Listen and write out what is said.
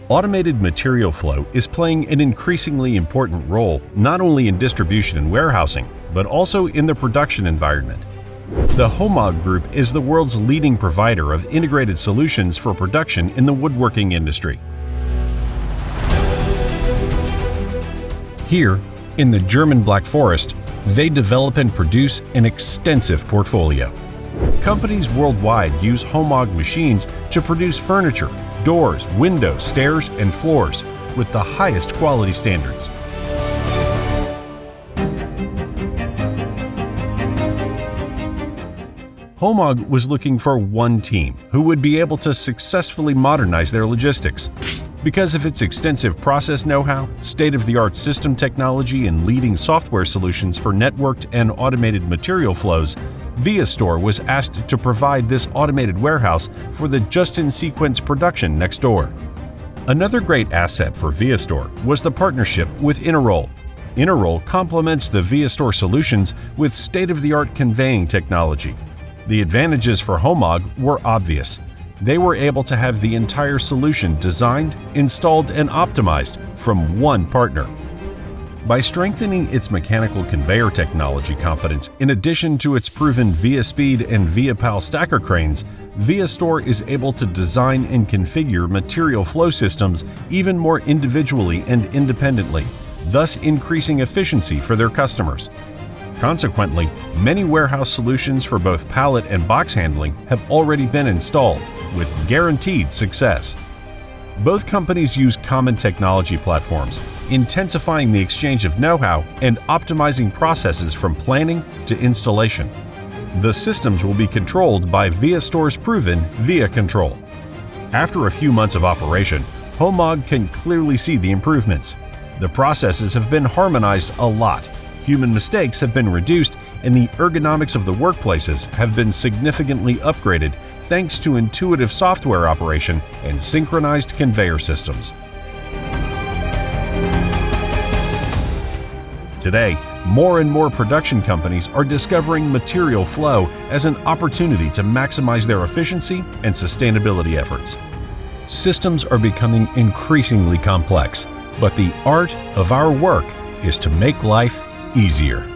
Automated material flow is playing an increasingly important role not only in distribution and warehousing, but also in the production environment. The HOMAG Group is the world's leading provider of integrated solutions for production in the woodworking industry. Here, in the German Black Forest, they develop and produce an extensive portfolio. Companies worldwide use HOMAG machines to produce furniture, doors, windows, stairs, and floors with the highest quality standards. HOMAG was looking for one team who would be able to successfully modernize their logistics. Because of its extensive process know-how, state-of-the-art system technology, and leading software solutions for networked and automated material flows, viastore was asked to provide this automated warehouse for the just-in-sequence production next door. Another great asset for viastore was the partnership with Interroll. Interroll complements the viastore solutions with state-of-the-art conveying technology. The advantages for HOMAG were obvious. They were able to have the entire solution designed, installed, and optimized from one partner. By strengthening its mechanical conveyor technology competence in addition to its proven ViaSpeed and ViaPal stacker cranes, viastore is able to design and configure material flow systems even more individually and independently, thus increasing efficiency for their customers. Consequently, many warehouse solutions for both pallet and box handling have already been installed, with guaranteed success. Both companies use common technology platforms, intensifying the exchange of know-how and optimizing processes from planning to installation. The systems will be controlled by viastore's proven ViaControl. After a few months of operation, HOMAG can clearly see the improvements. The processes have been harmonized a lot. Human mistakes have been reduced, and the ergonomics of the workplaces have been significantly upgraded thanks to intuitive software operation and synchronized conveyor systems. Today, more and more production companies are discovering material flow as an opportunity to maximize their efficiency and sustainability efforts. Systems are becoming increasingly complex, but the art of our work is to make life easier.